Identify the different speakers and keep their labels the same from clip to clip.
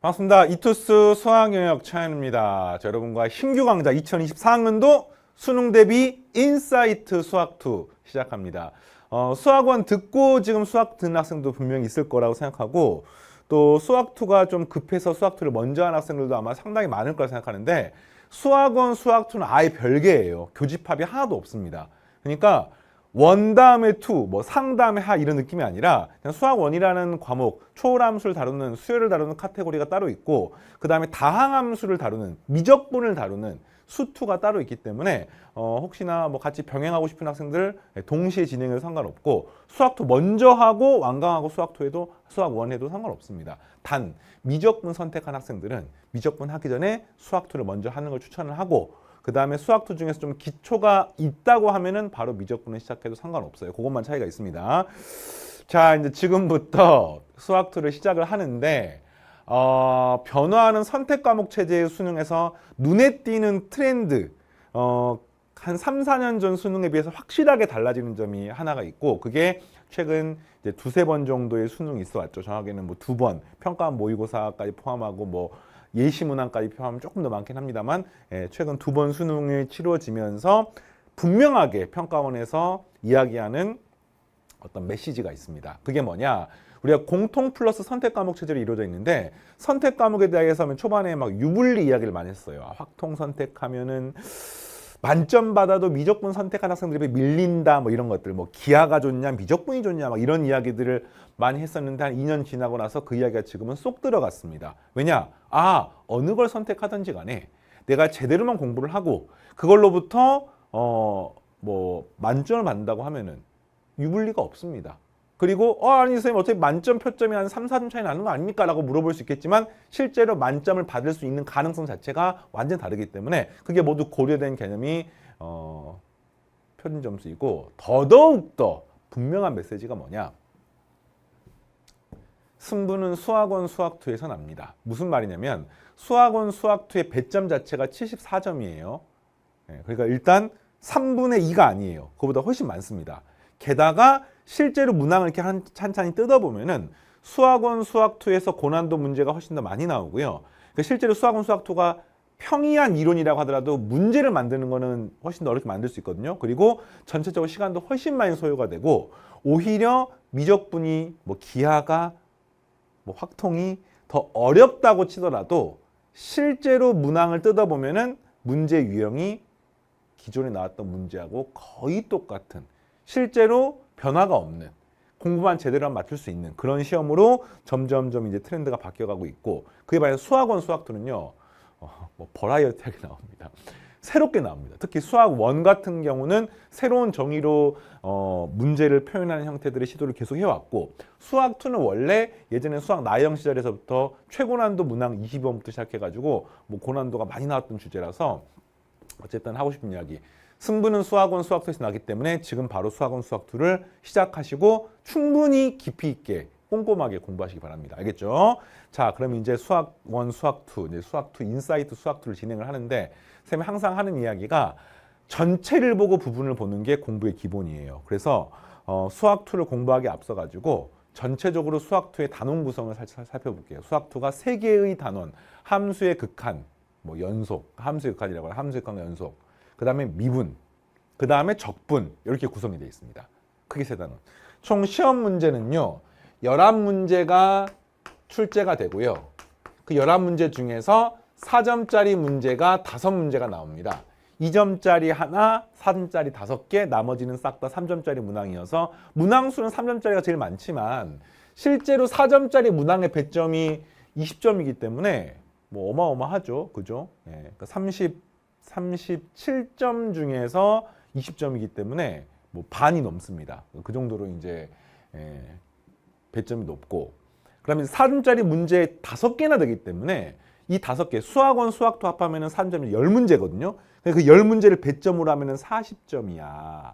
Speaker 1: 반갑습니다. 이투스 수학영역 차현입니다. 자, 여러분과 신규 강좌 2024학년도 수능 대비 인사이트 수학2 시작합니다. 수학원 듣고 지금 수학 듣는 학생도 분명히 있을 거라고 생각하고, 또 수학2가 좀 급해서 수학2를 먼저 한 학생들도 아마 상당히 많을 거라 생각하는데, 수학원 수학2는 아예 별개예요. 교집합이 하나도 없습니다. 그러니까 원 다음에 투, 뭐 상 다음에 하 이런 느낌이 아니라 그냥 수학원이라는 과목, 초월함수를 다루는 수열을 다루는 카테고리가 따로 있고, 그 다음에 다항함수를 다루는 미적분을 다루는 수2가 따로 있기 때문에 혹시나 뭐 같이 병행하고 싶은 학생들 동시에 진행해도 상관없고, 수학2 먼저 하고 완강하고 수학2에도 수학1에도 상관없습니다. 단 미적분 선택한 학생들은 미적분 하기 전에 수학2를 먼저 하는 걸 추천을 하고, 그 다음에 수학2 중에서 좀 기초가 있다고 하면은 바로 미적분을 시작해도 상관없어요. 그것만 차이가 있습니다. 자, 이제 지금부터 수학2를 시작을 하는데, 변화하는 선택 과목 체제의 수능에서 눈에 띄는 트렌드, 한 3, 4년 전 수능에 비해서 확실하게 달라지는 점이 하나가 있고, 그게 최근 이제 두세 번 정도의 수능이 있어 왔죠. 정확히는 뭐 2번, 평가원 모의고사까지 포함하고 뭐 예시문항까지 포함하면 조금 더 많긴 합니다만, 최근 2번 수능이 치러지면서 분명하게 평가원에서 이야기하는 어떤 메시지가 있습니다. 그게 뭐냐? 우리가 공통 플러스 선택 과목 체제로 이루어져 있는데, 선택 과목에 대해서는 초반에 막 유불리 이야기를 많이 했어요. 확통 선택하면은 만점 받아도 미적분 선택한 학생들이 밀린다, 뭐 이런 것들, 뭐 기하가 좋냐, 미적분이 좋냐, 막 이런 이야기들을 많이 했었는데, 한 2년 지나고 나서 그 이야기가 지금은 쏙 들어갔습니다. 왜냐? 어느 걸 선택하든지 간에 내가 제대로만 공부를 하고 그걸로부터 뭐 만점을 받는다고 하면은 유불리가 없습니다. 그리고 아니 선생님 어차피 만점 표점이 한 3, 4점 차이 나는 거 아닙니까? 라고 물어볼 수 있겠지만, 실제로 만점을 받을 수 있는 가능성 자체가 완전히 다르기 때문에 그게 모두 고려된 개념이 표준점수이고, 더더욱더 분명한 메시지가 뭐냐? 승부는 수학원 수학2에서 납니다. 무슨 말이냐면 수학원 수학2의 배점 자체가 74점이에요. 그러니까 일단 3분의 2가 아니에요. 그거보다 훨씬 많습니다. 게다가 실제로 문항을 이렇게 찬찬히 뜯어보면은 수학원 수학2에서 고난도 문제가 훨씬 더 많이 나오고요. 그러니까 실제로 수학원 수학2가 평이한 이론이라고 하더라도 문제를 만드는 거는 훨씬 더 어렵게 만들 수 있거든요. 그리고 전체적으로 시간도 훨씬 많이 소요가 되고, 오히려 미적분이 뭐 기하가 뭐 확통이 더 어렵다고 치더라도 실제로 문항을 뜯어보면은 문제 유형이 기존에 나왔던 문제하고 거의 똑같은, 실제로 변화가 없는, 공부만 제대로 하면 맞출 수 있는 그런 시험으로 점점점 이제 트렌드가 바뀌어가고 있고, 그에 반해서 수학원 수학2는요 뭐 버라이어티하게 나옵니다. 새롭게 나옵니다. 특히 수학1 같은 경우는 새로운 정의로 문제를 표현하는 형태들의 시도를 계속 해왔고, 수학2는 원래 예전에 수학 나형 시절에서부터 최고난도 문항 20번부터 시작해가지고 뭐 고난도가 많이 나왔던 주제라서, 어쨌든 하고 싶은 이야기, 승부는 수학원 수학2에서 나기 때문에 지금 바로 수학원 수학2를 시작하시고 충분히 깊이 있게 꼼꼼하게 공부하시기 바랍니다. 알겠죠? 자, 그럼 이제 수학1 수학2, 이제 수학2 인사이트 수학2를 진행을 하는데, 쌤이 항상 하는 이야기가 전체를 보고 부분을 보는 게 공부의 기본이에요. 그래서 수학2를 공부하기에 앞서 가지고 전체적으로 수학2의 단원 구성을 살펴볼게요. 수학2가 3개의 단원, 함수의 극한, 뭐 연속, 함수의 극한이라고 해요. 함수의 극한과 연속, 그 다음에 미분, 그 다음에 적분, 이렇게 구성이 되어 있습니다. 크게 3단원. 총 시험 문제는요 11문제가 출제가 되고요. 그 11문제 중에서 4점짜리 문제가 5문제가 나옵니다. 2점짜리 하나, 4점짜리 5개, 나머지는 싹 다 3점짜리 문항이어서 문항수는 3점짜리가 제일 많지만 실제로 4점짜리 문항의 배점이 20점이기 때문에 뭐 어마어마하죠. 그죠? 그러니까 37점 중에서 20점이기 때문에 뭐 반이 넘습니다. 그 정도로 이제 배점이 높고, 그러면 4점짜리 문제 5개나 되기 때문에 이 5개, 수학원 수학2 합하면 4점이 10문제거든요. 그 10문제를 배점으로 하면 40점이야.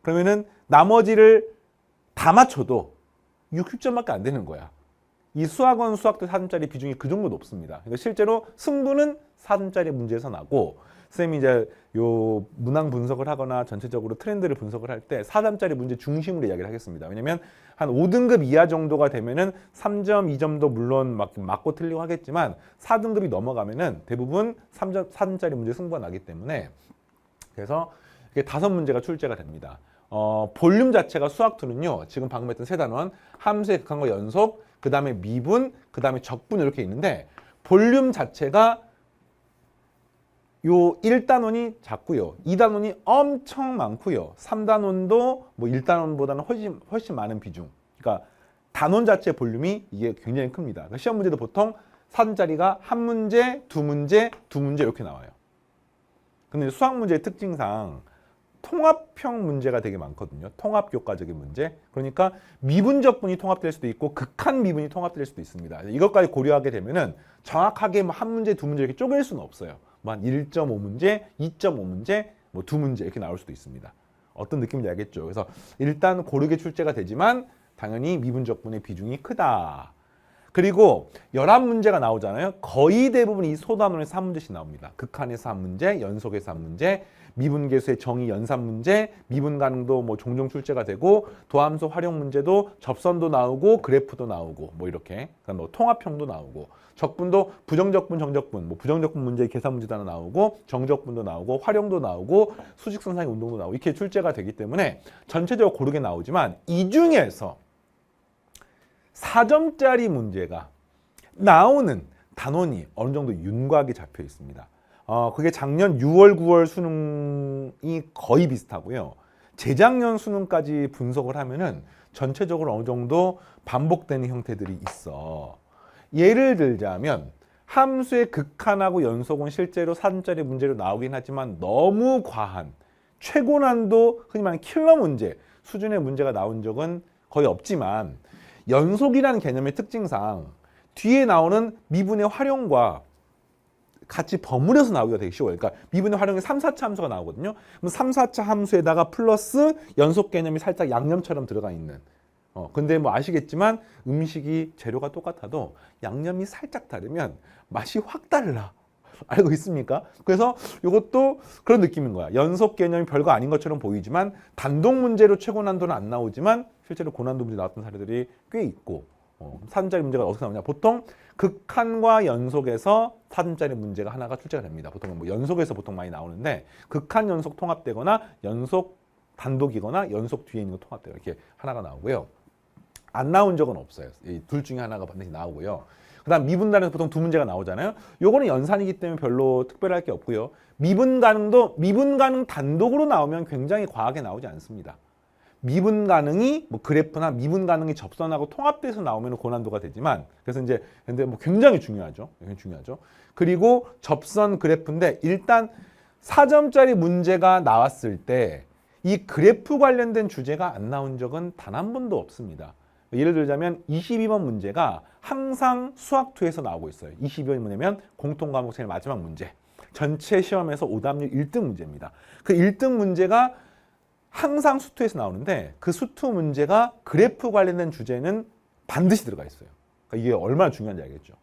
Speaker 1: 그러면은 나머지를 다 맞춰도 60점밖에 안 되는 거야. 이 수학원 수학2 4점짜리 비중이 그 정도 높습니다. 그러니까 실제로 승부는 4점짜리 문제에서 나고, 선생님이 이제 요 문항 분석을 하거나 전체적으로 트렌드를 분석을 할 때 4점짜리 문제 중심으로 이야기를 하겠습니다. 왜냐면 한 5등급 이하 정도가 되면은 3점, 2점도 물론 맞고 틀리고 하겠지만 4등급이 넘어가면은 대부분 4점짜리 문제 승부가 나기 때문에 그래서 이게 5문제가 출제가 됩니다. 볼륨 자체가 수학2는요. 지금 방금 했던 세 단원, 함수의 극한과 연속, 그 다음에 미분, 그 다음에 적분 이렇게 있는데 볼륨 자체가 요 1단원이 작고요. 2단원이 엄청 많고요. 3단원도 뭐 1단원보다는 훨씬 많은 비중. 그러니까 단원 자체의 볼륨이 이게 굉장히 큽니다. 그러니까 시험 문제도 보통 4점짜리가 한 문제, 두 문제, 두 문제 이렇게 나와요. 근데 수학 문제의 특징상 통합형 문제가 되게 많거든요. 통합 교과적인 문제. 그러니까 미분적분이 통합될 수도 있고 극한 미분이 통합될 수도 있습니다. 이것까지 고려하게 되면은 정확하게 뭐 한 문제, 두 문제 이렇게 쪼갤 수는 없어요. 뭐 한 1.5문제, 2.5문제, 뭐 두 문제 이렇게 나올 수도 있습니다. 어떤 느낌인지 알겠죠? 그래서 일단 고르게 출제가 되지만 당연히 미분적분의 비중이 크다. 그리고 11문제가 나오잖아요. 거의 대부분 이 소단원에서 한 문제씩 나옵니다. 극한에서 한 문제, 연속에서 한 문제, 미분계수의 정의 연산 문제, 미분 가능도 뭐 종종 출제가 되고 도함수 활용 문제도 접선도 나오고 그래프도 나오고 뭐 이렇게 그다음 뭐 통합형도 나오고 적분도 부정적분, 정적분, 뭐 부정적분 문제 계산 문제도 하나 나오고 정적분도 나오고 활용도 나오고 수직선상의 운동도 나오고 이렇게 출제가 되기 때문에 전체적으로 고르게 나오지만 이 중에서 4점짜리 문제가 나오는 단원이 어느 정도 윤곽이 잡혀 있습니다. 그게 작년 6월, 9월 수능이 거의 비슷하고요. 재작년 수능까지 분석을 하면은 전체적으로 어느 정도 반복되는 형태들이 있어. 예를 들자면 함수의 극한하고 연속은 실제로 4점짜리 문제로 나오긴 하지만 너무 과한 최고 난도 흔히 말하는 킬러 문제 수준의 문제가 나온 적은 거의 없지만 연속이라는 개념의 특징상 뒤에 나오는 미분의 활용과 같이 버무려서 나오기가 되게 쉬워요. 그러니까 미분의 활용이 3, 4차 함수가 나오거든요. 그럼 3, 4차 함수에다가 플러스 연속 개념이 살짝 양념처럼 들어가 있는. 근데 뭐 아시겠지만 음식이 재료가 똑같아도 양념이 살짝 다르면 맛이 확 달라. 알고 있습니까? 그래서 이것도 그런 느낌인 거야. 연속 개념이 별거 아닌 것처럼 보이지만 단독 문제로 최고 난도는 안 나오지만 실제로 고난도 문제 나왔던 사례들이 꽤 있고 4점짜리 문제가 어떻게 나오냐. 보통 극한과 연속에서 4점짜리 문제가 하나가 출제가 됩니다. 보통 뭐 연속에서 보통 많이 나오는데 극한 연속 통합되거나 연속 단독이거나 연속 뒤에 있는 거 통합돼요. 이렇게 하나가 나오고요. 안 나온 적은 없어요. 이 둘 중에 하나가 반드시 나오고요. 그 다음 미분단에서 보통 두 문제가 나오잖아요. 요거는 연산이기 때문에 별로 특별할 게 없고요. 미분 가능도 미분 가능 단독으로 나오면 굉장히 과하게 나오지 않습니다. 미분 가능이 뭐 그래프나 미분 가능이 접선하고 통합돼서 나오면 고난도가 되지만 그래서 이제 근데 뭐 굉장히 중요하죠. 굉장히 중요하죠. 그리고 접선 그래프인데 일단 4점짜리 문제가 나왔을 때 이 그래프 관련된 주제가 안 나온 적은 단 한 번도 없습니다. 예를 들자면 22번 문제가 항상 수학2에서 나오고 있어요. 22번이 뭐냐면 공통과목 제일 마지막 문제. 전체 시험에서 오답률 1등 문제입니다. 그 1등 문제가 항상 수투에서 나오는데 그 수투 문제가 그래프 관련된 주제는 반드시 들어가 있어요. 그러니까 이게 얼마나 중요한지 알겠죠.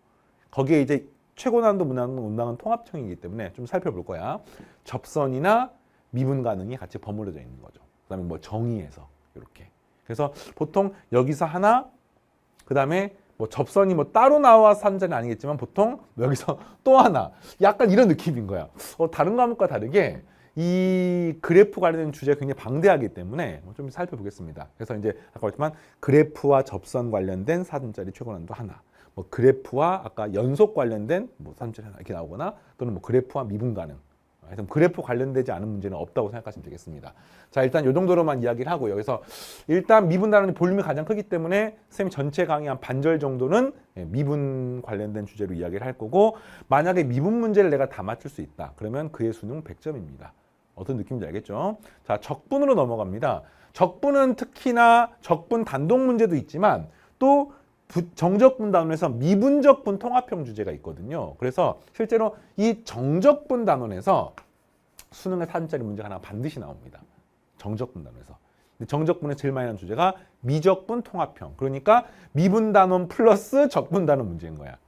Speaker 1: 거기에 이제 최고 난도 문항은 통합형이기 때문에 좀 살펴볼 거야. 접선이나 미분 가능이 같이 버무려져 있는 거죠. 그다음에 뭐 정의에서 이렇게. 그래서 보통 여기서 하나, 그다음에 뭐 접선이 뭐 따로 나와서 한 자는 아니겠지만 보통 여기서 또 하나. 약간 이런 느낌인 거야. 다른 과목과 다르게 이 그래프 관련된 주제가 굉장히 방대하기 때문에 좀 살펴보겠습니다. 그래서 이제 아까 말했지만 그래프와 접선 관련된 4점짜리 최고 난도 하나, 뭐 그래프와 아까 연속 관련된 뭐 4점짜리 하나 이렇게 나오거나 또는 뭐 그래프와 미분 가능. 하여튼 그래프 관련되지 않은 문제는 없다고 생각하시면 되겠습니다. 자, 일단 이 정도로만 이야기를 하고요. 그래서 일단 미분 단원의 볼륨이 가장 크기 때문에 선생님이 전체 강의 한 반절 정도는 미분 관련된 주제로 이야기를 할 거고 만약에 미분 문제를 내가 다 맞출 수 있다. 그러면 그의 수능 100점입니다. 어떤 느낌인지 알겠죠? 자, 적분으로 넘어갑니다. 적분은 특히나 적분 단독 문제도 있지만 또 정적분 단원에서 미분적분 통합형 주제가 있거든요. 그래서 실제로 이 정적분 단원에서 수능에 4점짜리 문제가 하나 반드시 나옵니다. 정적분 단원에서. 정적분의 제일 많이 나오는 주제가 미적분 통합형. 그러니까 미분 단원 플러스 적분 단원 문제인 거야.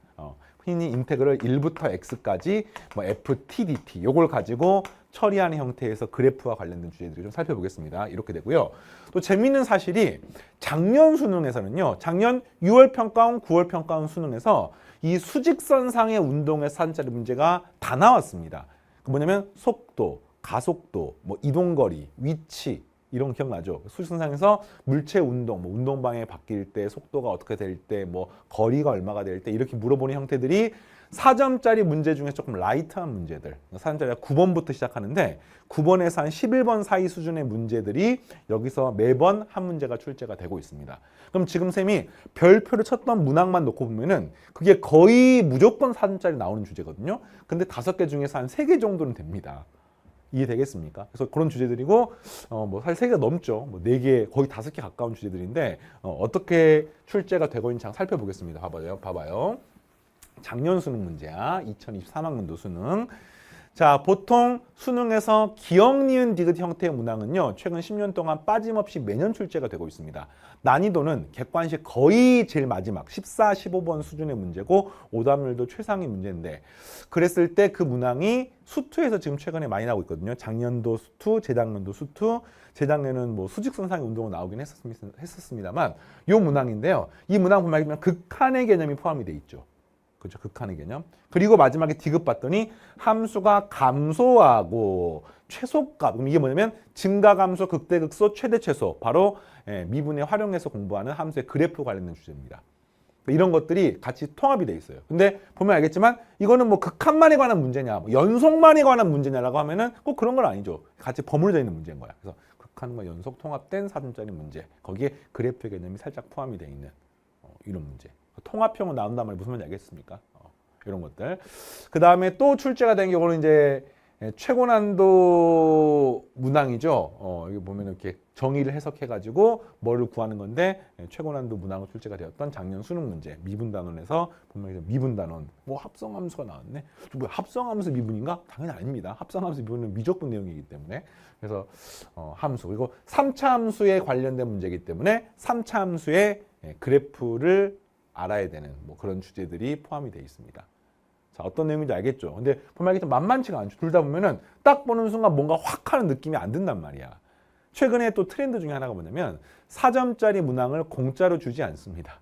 Speaker 1: 흔히 인테그럴 1부터 x까지 뭐 ftdt 요걸 가지고 처리하는 형태에서 그래프와 관련된 주제들을 좀 살펴보겠습니다. 이렇게 되고요. 또 재미있는 사실이 작년 수능에서는요. 작년 6월 평가원, 9월 평가원 수능에서 이 수직선상의 운동의 사전짜리 문제가 다 나왔습니다. 뭐냐면 속도, 가속도, 뭐 이동거리, 위치 이런 거 기억나죠? 수직선상에서 물체 운동, 뭐 운동 방향이 바뀔 때, 속도가 어떻게 될 때, 뭐 거리가 얼마가 될 때 이렇게 물어보는 형태들이 4점짜리 문제 중에 조금 라이트한 문제들 4점짜리가 9번부터 시작하는데 9번에서 한 11번 사이 수준의 문제들이 여기서 매번 한 문제가 출제가 되고 있습니다. 그럼 지금 쌤이 별표를 쳤던 문항만 놓고 보면은 그게 거의 무조건 4점짜리 나오는 주제거든요. 근데 5개 중에서 한 3개 정도는 됩니다. 이해되겠습니까? 그래서 그런 주제들이고 뭐 사실 3개가 넘죠. 뭐 4개, 거의 5개 가까운 주제들인데 어떻게 출제가 되고 있는지 살펴보겠습니다. 봐봐요. 작년 수능 문제야. 2023학년도 수능. 자, 보통 수능에서 기억, 니은, 디귿 형태의 문항은요. 최근 10년 동안 빠짐없이 매년 출제가 되고 있습니다. 난이도는 객관식 거의 제일 마지막 14, 15번 수준의 문제고 오답률도 최상위 문제인데 그랬을 때 그 문항이 수투에서 지금 최근에 많이 나오고 있거든요. 작년도 수투, 재작년도 수투, 재작년에는 뭐 수직선상의 운동은 나오긴 했었습니다만 이 문항인데요. 이 문항 보면 극한의 개념이 포함이 돼 있죠. 그렇죠. 극한의 개념. 그리고 마지막에 디귿 봤더니 함수가 감소하고 최소값. 그럼 이게 뭐냐면 증가감소, 극대극소, 최대최소. 바로 미분에 활용해서 공부하는 함수의 그래프 관련된 주제입니다. 이런 것들이 같이 통합이 돼 있어요. 근데 보면 알겠지만 이거는 뭐 극한만에 관한 문제냐, 뭐 연속만에 관한 문제냐라고 하면은 꼭 그런 건 아니죠. 같이 버무려져 있는 문제인 거야. 그래서 극한과 연속 통합된 4점짜리 문제. 거기에 그래프 개념이 살짝 포함이 돼 있는 이런 문제. 통합형은 나온단 말이 무슨 말인지 알겠습니까? 이런 것들. 그 다음에 또 출제가 된 경우는 이제 최고난도 문항이죠. 여기 보면 이렇게 정의를 해석해가지고 뭐를 구하는 건데 최고난도 문항으로 출제가 되었던 작년 수능 문제 미분단원에서 보면 미분단원 뭐 합성함수가 나왔네. 뭐 합성함수 미분인가? 당연히 아닙니다. 합성함수 미분은 미적분 내용이기 때문에 그래서 함수 그리고 3차 함수에 관련된 문제이기 때문에 3차 함수의 그래프를 알아야 되는 뭐 그런 주제들이 포함이 되어 있습니다. 자, 어떤 내용인지 알겠죠? 근데 보면 알겠지만 만만치가 않죠. 둘 다 보면은 딱 보는 순간 뭔가 확 하는 느낌이 안 든단 말이야. 최근에 또 트렌드 중에 하나가 뭐냐면 4점짜리 문항을 공짜로 주지 않습니다.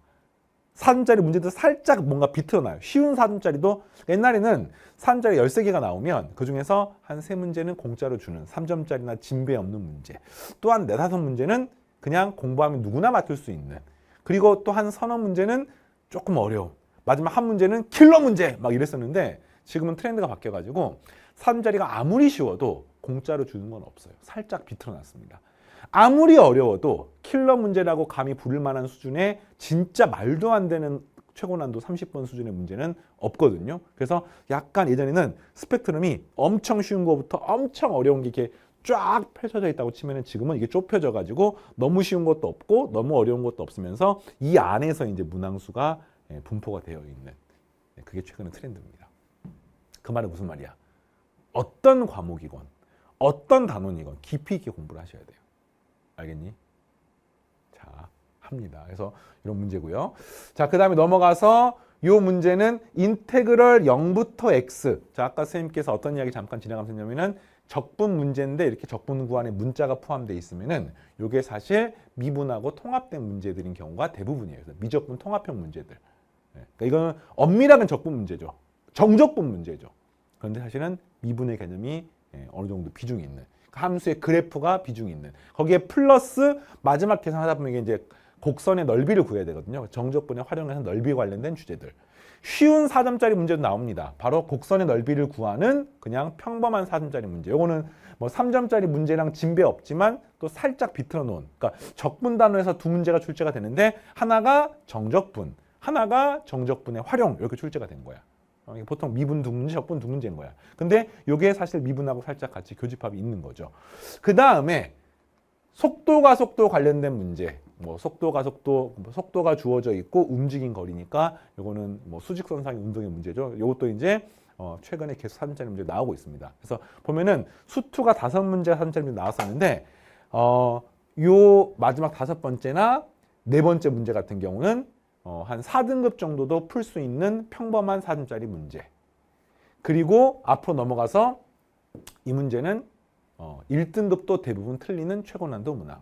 Speaker 1: 4점짜리 문제도 살짝 뭔가 비틀어놔요. 쉬운 4점짜리도 옛날에는 4점짜리 13개가 나오면 그중에서 한 3문제는 공짜로 주는 3점짜리나 진배 없는 문제. 또한 4, 5문제는 그냥 공부하면 누구나 맡을 수 있는 그리고 또 한 서너 문제는 조금 어려운 마지막 한 문제는 킬러 문제 막 이랬었는데 지금은 트렌드가 바뀌어가지고 3자리가 아무리 쉬워도 공짜로 주는 건 없어요. 살짝 비틀어놨습니다. 아무리 어려워도 킬러 문제라고 감히 부를 만한 수준의 진짜 말도 안 되는 최고난도 30번 수준의 문제는 없거든요. 그래서 약간 예전에는 스펙트럼이 엄청 쉬운 거부터 엄청 어려운 게 이렇게 쫙 펼쳐져 있다고 치면은 지금은 이게 좁혀져 가지고 너무 쉬운 것도 없고 너무 어려운 것도 없으면서 이 안에서 이제 문항수가 분포가 되어 있는 그게 최근의 트렌드입니다. 그 말은 무슨 말이야? 어떤 과목이건 어떤 단원이건 깊이 있게 공부를 하셔야 돼요. 알겠니? 자, 합니다. 그래서 이런 문제고요. 자, 그 다음에 넘어가서 이 문제는 인테그럴 0부터 x. 자, 아까 선생님께서 어떤 이야기 잠깐 진행하면서 했냐면은 적분 문제인데 이렇게 적분 구안에 문자가 포함되어 있으면은 이게 사실 미분하고 통합된 문제들인 경우가 대부분이에요. 그래서 미적분 통합형 문제들. 그러니까 이거는 엄밀하면 적분 문제죠. 정적분 문제죠. 그런데 사실은 미분의 개념이 어느 정도 비중이 있는 함수의 그래프가 비중이 있는 거기에 플러스 마지막 계산하다 보면 이게 이제 곡선의 넓이를 구해야 되거든요. 정적분에 활용해서 넓이 관련된 주제들. 쉬운 4점짜리 문제도 나옵니다. 바로 곡선의 넓이를 구하는 그냥 평범한 4점짜리 문제. 요거는 뭐 3점짜리 문제랑 진배 없지만 또 살짝 비틀어 놓은. 그러니까 적분 단원에서 두 문제가 출제가 되는데 하나가 정적분, 하나가 정적분의 활용 이렇게 출제가 된 거야. 보통 미분 두 문제, 적분 두 문제인 거야. 근데 요게 사실 미분하고 살짝 같이 교집합이 있는 거죠. 그 다음에 속도가 관련된 문제. 뭐 속도가 주어져 있고 움직인 거리니까 요거는 뭐 수직선상의 운동의 문제죠. 요것도 이제 최근에 계속 4점짜리 문제 나오고 있습니다. 그래서 보면은 수투가 5문제 4점짜리 문제 나왔었는데 요 마지막 5번째나 4번째 문제 같은 경우는 한 4등급 정도도 풀 수 있는 평범한 4점짜리 문제. 그리고 앞으로 넘어가서 이 문제는 1등급도 대부분 틀리는 최고난도 문항.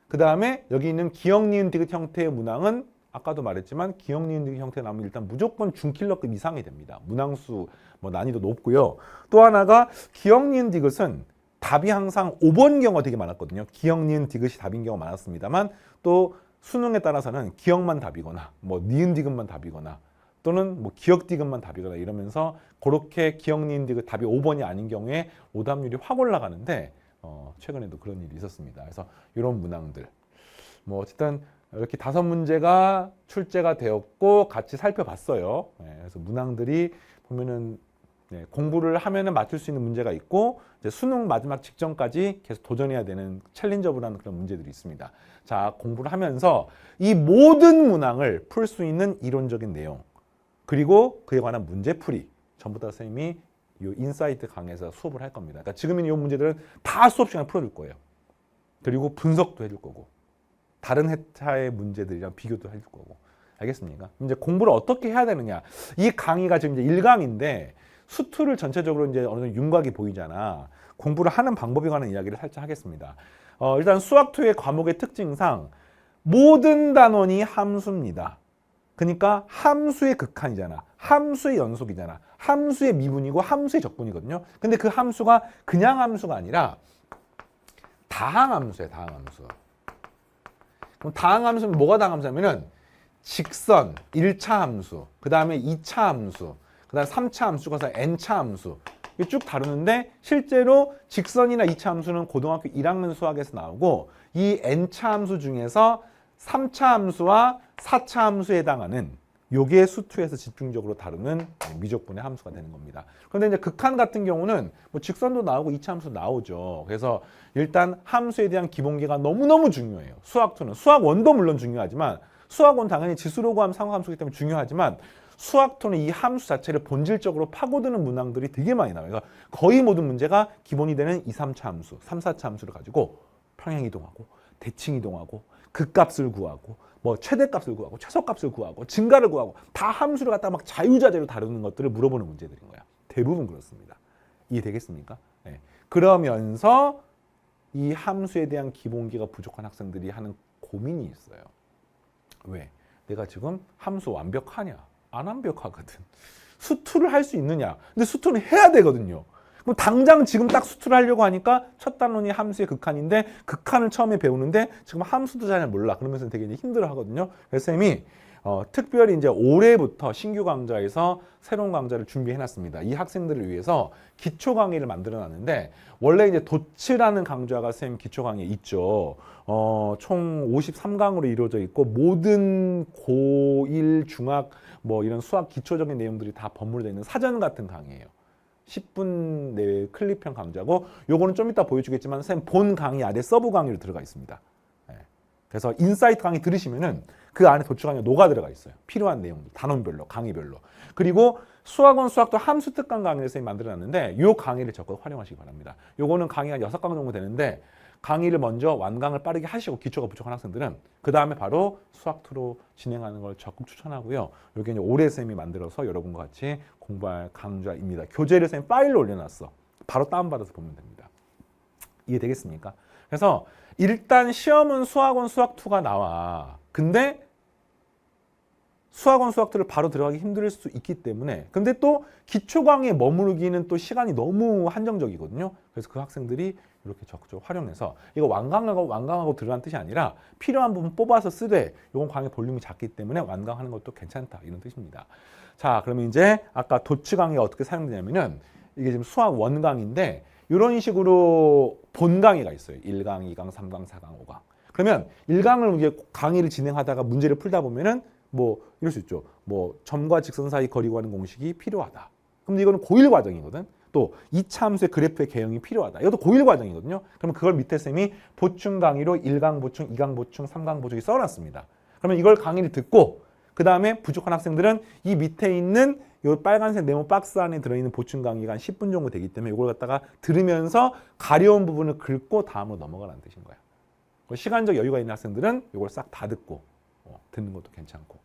Speaker 1: 그 다음에 여기 있는 기역, 니은, 디귿 형태의 문항은 아까도 말했지만 기역, 니은, 디귿 형태 나오면 일단 무조건 중킬러급 이상이 됩니다. 문항수 난이도 높고요. 또 하나가 기역, 니은, 디귿은 답이 항상 5번 경우가 되게 많았거든요. 기역, 니은, 디귿이 답인 경우가 많았습니다만 또 수능에 따라서는 기역만 답이거나 니은, 디귿만 답이거나 또는 기역, 디귿만 답이거나 이러면서 그렇게 기역, 니은, 디귿 답이 5번이 아닌 경우에 오답률이 확 올라가는데 최근에도 그런 일이 있었습니다. 그래서 이런 문항들 어쨌든 이렇게 5문제가 출제가 되었고 같이 살펴봤어요. 그래서 문항들이 보면은 공부를 하면은 맞출 수 있는 문제가 있고 이제 수능 마지막 직전까지 계속 도전해야 되는 챌린저블한 그런 문제들이 있습니다. 자, 공부를 하면서 이 모든 문항을 풀 수 있는 이론적인 내용 그리고 그에 관한 문제풀이 전부 다 선생님이 이 인사이트 강의에서 수업을 할 겁니다. 그러니까 지금 있는 이 문제들은 다 수업 시간에 풀어줄 거예요. 그리고 분석도 해줄 거고 다른 회차의 문제들이랑 비교도 해줄 거고. 알겠습니까? 이제 공부를 어떻게 해야 되느냐. 이 강의가 지금 이제 1강인데 수투를 전체적으로 이제 어느 정도 윤곽이 보이잖아. 공부를 하는 방법에 관한 이야기를 살짝 하겠습니다. 일단 수학2의 과목의 특징상 모든 단원이 함수입니다. 그러니까 함수의 극한이잖아. 함수의 연속이잖아. 함수의 미분이고 함수의 적분이거든요. 근데 그 함수가 그냥 함수가 아니라 다항함수예요. 다항함수. 그럼 다항함수는 뭐가 다항함수냐면은 직선, 1차 함수, 그 다음에 2차 함수, 그 다음에 3차 함수, 그래서 n차 함수 이게 쭉 다루는데 실제로 직선이나 2차 함수는 고등학교 1학년 수학에서 나오고 이 n차 함수 중에서 3차 함수와 4차 함수에 해당하는 요게 수투에서 집중적으로 다루는 미적분의 함수가 되는 겁니다. 그런데 이제 극한 같은 경우는 직선도 나오고 2차 함수 나오죠. 그래서 일단 함수에 대한 기본기가 너무너무 중요해요. 수학2는. 수학1도 물론 중요하지만 수학1 당연히 지수로 구하면 상호함수이기 때문에 중요하지만 수학2는 이 함수 자체를 본질적으로 파고드는 문항들이 되게 많이 나와요. 그러니까 거의 모든 문제가 기본이 되는 2, 3차 함수, 3, 4차 함수를 가지고 평행이동하고 대칭이동하고 극값을 구하고 최대값을 구하고 최소값을 구하고 증가를 구하고 다 함수를 갖다가 막 자유자재로 다루는 것들을 물어보는 문제들인 거야. 대부분 그렇습니다. 이해되겠습니까? 네. 그러면서 이 함수에 대한 기본기가 부족한 학생들이 하는 고민이 있어요. 왜? 내가 지금 함수 완벽하냐? 안 완벽하거든. 수투를 할 수 있느냐? 근데 수투는 해야 되거든요. 그럼 당장 지금 딱 수투를 하려고 하니까 첫 단원이 함수의 극한인데 극한을 처음에 배우는데 지금 함수도 잘 몰라. 그러면서 되게 힘들어 하거든요. 그래서 쌤이 특별히 이제 올해부터 신규 강좌에서 새로운 강좌를 준비해 놨습니다. 이 학생들을 위해서 기초 강의를 만들어 놨는데 원래 이제 도치라는 강좌가 쌤 기초 강의에 있죠. 총 53강으로 이루어져 있고 모든 고1 중학 이런 수학 기초적인 내용들이 다 버무려져 있는 사전 같은 강의예요. 10분 내외 클립형 강좌고 요거는 좀 이따 보여주겠지만 쌤 본 강의 아래 서브 강의로 들어가 있습니다. 그래서 인사이트 강의 들으시면은 그 안에 도출 강의가 녹아 들어가 있어요. 필요한 내용들, 단원별로, 강의별로. 그리고 수학원 수학도 함수 특강 강의를 선생님이 만들어놨는데 이 강의를 적극 활용하시기 바랍니다. 요거는 강의가 6강 정도 되는데 강의를 먼저 완강을 빠르게 하시고 기초가 부족한 학생들은 그 다음에 바로 수학2로 진행하는 걸 적극 추천하고요. 요게 이제 올해 쌤이 만들어서 여러분과 같이 공부할 강좌입니다. 교재를 쌤이 파일로 올려놨어. 바로 다운받아서 보면 됩니다. 이해되겠습니까? 그래서 일단 시험은 수학원 수학2가 나와. 근데 수학원 수학2를 바로 들어가기 힘들 수 있기 때문에 근데 또 기초 강의에 머무르기는 또 시간이 너무 한정적이거든요. 그래서 그 학생들이 이렇게 적극적으로 활용해서 이거 완강하고 들어간 뜻이 아니라 필요한 부분 뽑아서 쓰되 이건 강의 볼륨이 작기 때문에 완강하는 것도 괜찮다 이런 뜻입니다. 자, 그러면 이제 아까 도치 강의가 어떻게 사용되냐면은 이게 지금 수학 원강인데 이런 식으로 본 강의가 있어요. 1강, 2강, 3강, 4강, 5강. 그러면 1강을 이제 강의를 진행하다가 문제를 풀다 보면은 이럴 수 있죠. 점과 직선 사이 거리 구하는 공식이 필요하다. 그럼 이거는 고1 과정이거든. 또 2차 함수의 그래프의 개형이 필요하다. 이것도 고1 과정이거든요. 그러면 그걸 밑에 쌤이 보충 강의로 1강 보충, 2강 보충, 3강 보충이 써놨습니다. 그러면 이걸 강의를 듣고 그 다음에 부족한 학생들은 이 밑에 있는 이 빨간색 네모 박스 안에 들어있는 보충 강의가 한 10분 정도 되기 때문에 이걸 갖다가 들으면서 가려운 부분을 긁고 다음으로 넘어가라는 뜻인 거야. 시간적 여유가 있는 학생들은 이걸 싹 다 듣고 듣는 것도 괜찮고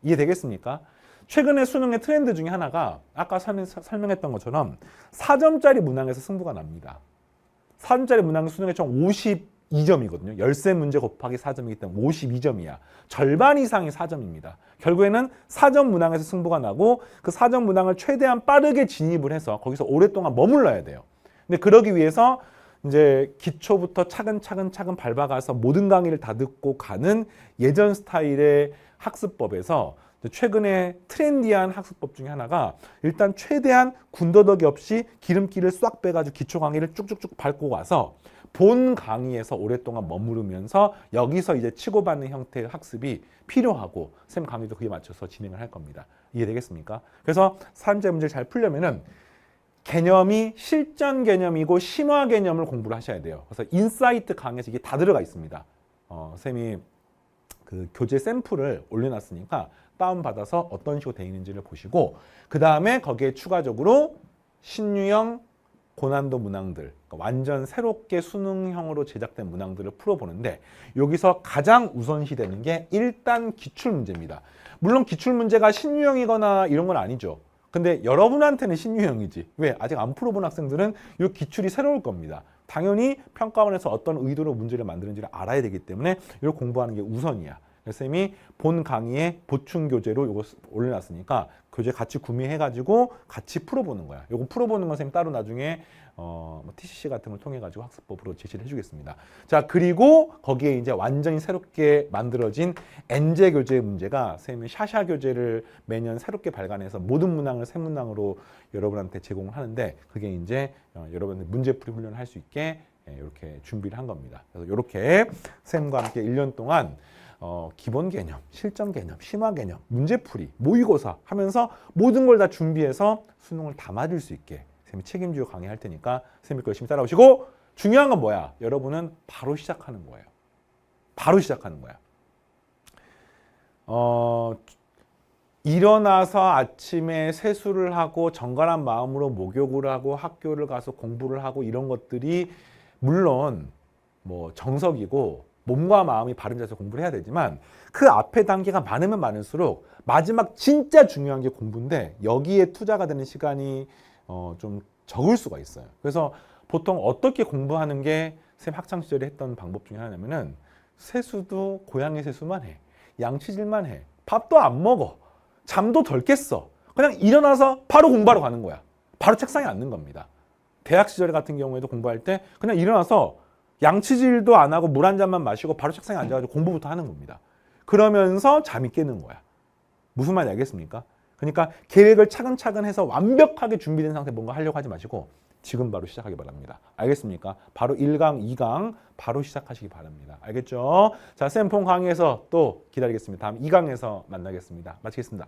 Speaker 1: 이해되겠습니까? 최근에 수능의 트렌드 중에 하나가 아까 설명했던 것처럼 4점짜리 문항에서 승부가 납니다. 4점짜리 문항 수능의 총 52점이거든요. 열세 문제 곱하기 4점이기 때문에 52점이야. 절반 이상이 4점입니다. 결국에는 4점 문항에서 승부가 나고 그 4점 문항을 최대한 빠르게 진입을 해서 거기서 오랫동안 머물러야 돼요. 근데 그러기 위해서 이제 기초부터 차근차근 밟아가서 모든 강의를 다 듣고 가는 예전 스타일의 학습법에서 최근에 트렌디한 학습법 중에 하나가 일단 최대한 군더더기 없이 기름기를 싹 빼가지고 기초 강의를 쭉쭉쭉 밟고 와서 본 강의에서 오랫동안 머무르면서 여기서 이제 치고받는 형태의 학습이 필요하고 쌤 강의도 그에 맞춰서 진행을 할 겁니다. 이해되겠습니까? 그래서 3제 문제를 잘 풀려면은 개념이 실전 개념이고 심화 개념을 공부를 하셔야 돼요. 그래서 인사이트 강의에서 이게 다 들어가 있습니다. 쌤이 그 교재 샘플을 올려놨으니까 다운받아서 어떤 식으로 되어 있는지를 보시고 그 다음에 거기에 추가적으로 신유형 고난도 문항들, 그러니까 완전 새롭게 수능형으로 제작된 문항들을 풀어보는데 여기서 가장 우선시 되는 게 일단 기출문제입니다. 물론 기출문제가 신유형이거나 이런 건 아니죠. 근데 여러분한테는 신유형이지. 왜? 아직 안 풀어본 학생들은 이 기출이 새로울 겁니다. 당연히 평가원에서 어떤 의도로 문제를 만드는지를 알아야 되기 때문에 이걸 공부하는 게 우선이야. 쌤이 본 강의에 보충 교재로 이거 올려놨으니까 교재 같이 구매해가지고 같이 풀어보는 거야. 이거 풀어보는 건 쌤 따로 나중에 TCC 같은 걸 통해가지고 학습법으로 제시를 해주겠습니다. 자, 그리고 거기에 이제 완전히 새롭게 만들어진 엔제 교재 문제가 쌤이 샤샤 교재를 매년 새롭게 발간해서 모든 문항을 새 문항으로 여러분한테 제공을 하는데 그게 이제 여러분들 문제풀이 훈련을 할 수 있게 이렇게 준비를 한 겁니다. 그래서 이렇게 쌤과 함께 1년 동안 기본 개념, 실전 개념, 심화 개념, 문제풀이, 모의고사 하면서 모든 걸 다 준비해서 수능을 다 맞을 수 있게 쌤이 책임지고 강의할 테니까 쌤이 열심히 따라오시고 중요한 건 뭐야? 여러분은 바로 시작하는 거예요. 바로 시작하는 거야. 일어나서 아침에 세수를 하고 정갈한 마음으로 목욕을 하고 학교를 가서 공부를 하고 이런 것들이 물론 뭐 정석이고 몸과 마음이 바른 자세로 공부를 해야 되지만 그 앞에 단계가 많으면 많을수록 마지막 진짜 중요한 게 공부인데 여기에 투자가 되는 시간이 좀 적을 수가 있어요. 그래서 보통 어떻게 공부하는 게 쌤 학창시절에 했던 방법 중에 하나냐면은 세수도 고양이 세수만 해. 양치질만 해. 밥도 안 먹어. 잠도 덜 깼어. 그냥 일어나서 바로 공부하러 가는 거야. 바로 책상에 앉는 겁니다. 대학 시절 같은 경우에도 공부할 때 그냥 일어나서 양치질도 안 하고 물 한 잔만 마시고 바로 책상에 앉아가지고 공부부터 하는 겁니다. 그러면서 잠이 깨는 거야. 무슨 말인지 알겠습니까? 그러니까 계획을 차근차근 해서 완벽하게 준비된 상태에 뭔가 하려고 하지 마시고 지금 바로 시작하기 바랍니다. 알겠습니까? 바로 1강, 2강 바로 시작하시기 바랍니다. 알겠죠? 자, 쌤폰 강의에서 또 기다리겠습니다. 다음 2강에서 만나겠습니다. 마치겠습니다.